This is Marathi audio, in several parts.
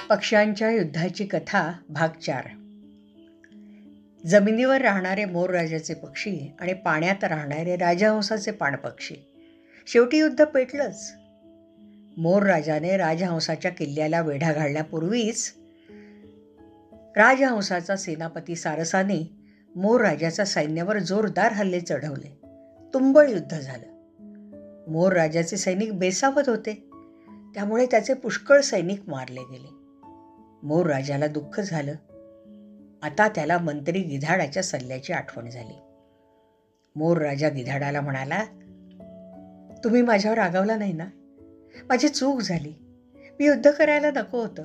पक्ष्यांच्या युद्धाची कथा भाग 4. जमिनीवर राहणारे मोर राजाचे पक्षी आणि पाण्यात राहणारे राजहंसाचे पाणपक्षी. शेवटी युद्ध पेटलंच. मोर राजाने राजहंसाच्या किल्ल्याला वेढा घालण्यापूर्वीच राजहंसाचा सेनापती सारसाने मोर राजाच्या सैन्यावर जोरदार हल्ले चढवले. तुंबळ युद्ध झालं. मोर राजाचे सैनिक बेसावध होते, त्यामुळे त्याचे पुष्कळ सैनिक मारले गेले. मोर राजाला दुःख झालं. आता त्याला मंत्री गिधाडाच्या सल्ल्याची आठवण झाली. मोर राजा गिधाडाला म्हणाला, तुम्ही माझ्यावर रागावला नाही ना? माझी चूक झाली. मी युद्ध करायला नको होतं.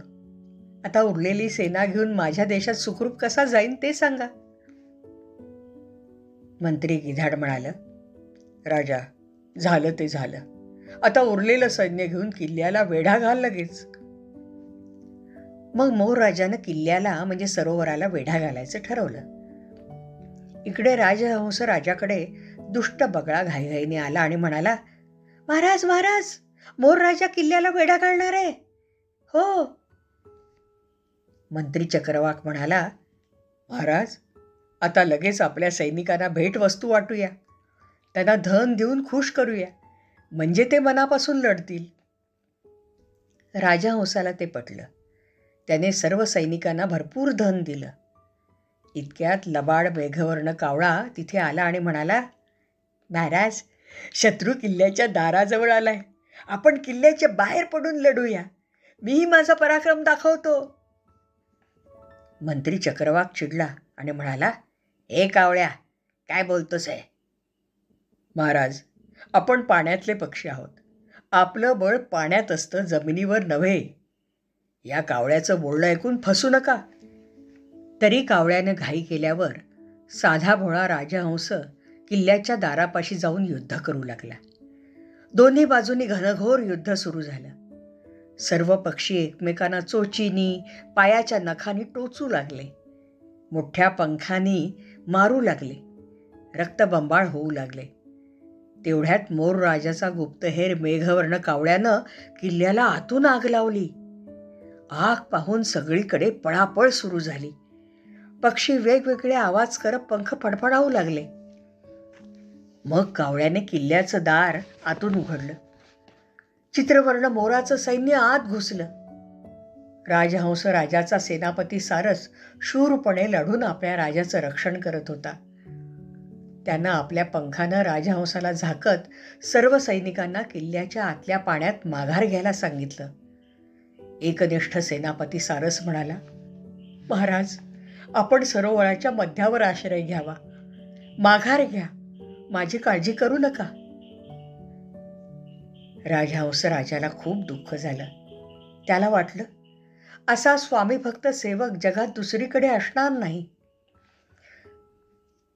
आता उरलेली सेना घेऊन माझ्या देशात सुखरूप कसा जाईन ते सांगा. मंत्री गिधाड म्हणाला, राजा, झालं ते झालं. आता उरलेलं सैन्य घेऊन किल्ल्याला वेढा घाल लगेच. मग मोर राजानं किल्ल्याला म्हणजे सरोवराला वेढा घालायचं ठरवलं. इकडे राजहंस राजाकडे दुष्ट बगळा घाईघाईने आला आणि म्हणाला, महाराज महाराज, मोर राजा किल्ल्याला वेढा घालणार आहे. हो. मंत्री चक्रवाक म्हणाला, महाराज, आता लगेच आपल्या सैनिकांना भेटवस्तू वाटूया. त्यांना धन देऊन खुश करूया, म्हणजे ते मनापासून लढतील. राजहंसाला ते पटलं. त्याने सर्व सैनिकांना भरपूर धन दिलं. इतक्यात लबाड मेघवर्ण कावळा तिथे आला आणि म्हणाला, महाराज, शत्रू किल्ल्याच्या दाराजवळ आलाय. आपण किल्ल्याच्या बाहेर पडून लढूया. मीही माझा पराक्रम दाखवतो. मंत्री चक्रवाक चिडला आणि म्हणाला, ए कावळ्या, काय बोलतोस आहे? महाराज, आपण पाण्यातले पक्षी आहोत. आपलं बळ पाण्यात असतं, जमिनीवर नव्हे. या कावळ्याचं बोलणं ऐकून फसू नका. तरी कावळ्यानं घाई केल्यावर साधा भोळा राजहंस किल्ल्याच्या दारापाशी जाऊन युद्ध करू लागला. दोन्ही बाजूनी घनघोर युद्ध सुरू झालं. सर्व पक्षी एकमेकांना चोचीनी, पायाच्या नखांनी टोचू लागले. मोठ्या पंखांनी मारू लागले. रक्तबंबाळ होऊ लागले. तेवढ्यात मोर राजाचा गुप्तहेर मेघवर्ण कावळ्यानं किल्ल्याला आतून आग लावली. आग पाहून सगळीकडे पळापळ सुरू झाली. पक्षी वेगवेगळे आवाज करत पंख फडफडावू लागले. मग कावळ्याने किल्ल्याचं दार आतून उघडलं. चित्रवर्ण मोराचं सैन्य आत घुसलं. राजहंस राजाचा सेनापती सारस शूरपणे लढून आपल्या राजाचं रक्षण करत होता. त्यानं आपल्या पंखानं राजहंसाला झाकत सर्व सैनिकांना किल्ल्याच्या आतल्या पाण्यात माघार घ्यायला सांगितलं. एकनिष्ठ सेनापती सारस म्हणाला, महाराज, आपण सरोवराच्या मध्यावर आश्रय घ्यावा. माघार घ्या. माझी काळजी करू नका. राजहंस राजाला खूप दुःख झालं. त्याला वाटलं, असा स्वामी भक्त सेवक जगात दुसरीकडे असणार नाही.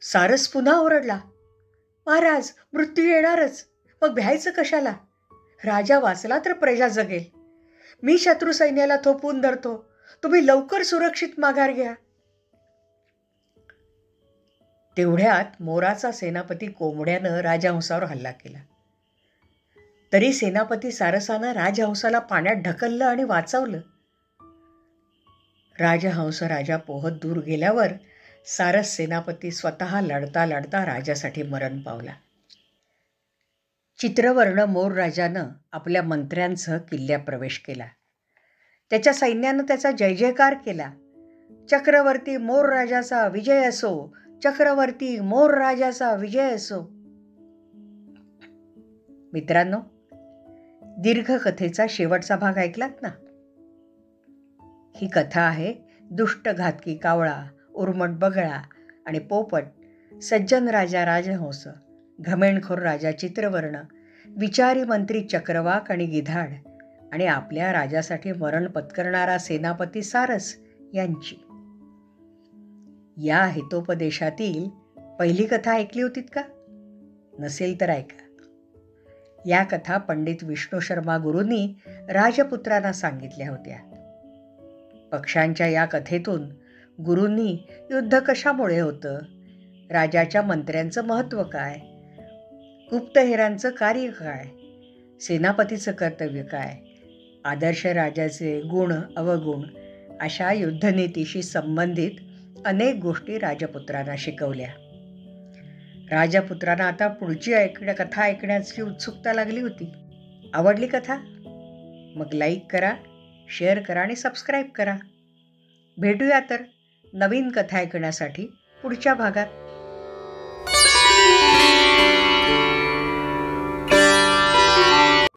सारस पुन्हा ओरडला, महाराज, मृत्यू येणारच. मग भ्यायचं कशाला? राजा वाचला तर प्रजा जगेल. मी शत्रू सैन्याला थोपवून धरतो. तुम्ही लवकर सुरक्षित माघार घ्या. तेवढ्यात मोराचा सेनापती कोंबड्यानं राजहंसावर हल्ला केला. तरी सेनापती सारसानं राजहंसाला पाण्यात ढकललं आणि वाचवलं. राजहंस राजा पोहत दूर गेल्यावर सारस सेनापती स्वतः लढता लढता राजासाठी मरण पावला. चित्रवर्ण मोर राजानं आपल्या मंत्र्यांसह किल्ल्यात प्रवेश केला. त्याच्या सैन्यानं त्याचा जय जयकार केला. चक्रवर्ती मोर राजाचा विजय असो, चक्रवर्ती मोर राजाचा विजय असो. मित्रांनो, दीर्घ कथेचा शेवटचा भाग ऐकलात ना? ही कथा आहे दुष्ट घातकी कावळा, उर्मट बगळा आणि पोपट, सज्जन राजा राजहंस, घमेंडखोर राजा चित्रवर्ण, विचारी मंत्री चक्रवाक आणि गिधाड आणि आपल्या राजासाठी मरण पत्करणारा सेनापती सारस यांची. या हितोपदेशातील पहिली कथा ऐकली होतीत का? नसेल तर ऐका. या कथा पंडित विष्णू शर्मा गुरूंनी राजपुत्रांना सांगितल्या होत्या. पक्ष्यांच्या या कथेतून गुरूंनी युद्ध कशामुळे होतं, राजाच्या मंत्र्यांचं महत्त्व काय, गुप्तहेरांचं कार्य काय, सेनापतीचं कर्तव्य काय, आदर्श राजाचे गुण अवगुण अशा युद्धनीतीशी संबंधित अनेक गोष्टी राजपुत्रांना शिकवल्या. राजपुत्रांना आता पुढची कथा ऐकण्याची उत्सुकता लागली होती. आवडली कथा? मग लाईक करा, शेअर करा आणि सबस्क्राईब करा. भेटूया तर नवीन कथा ऐकण्यासाठी पुढच्या भागात.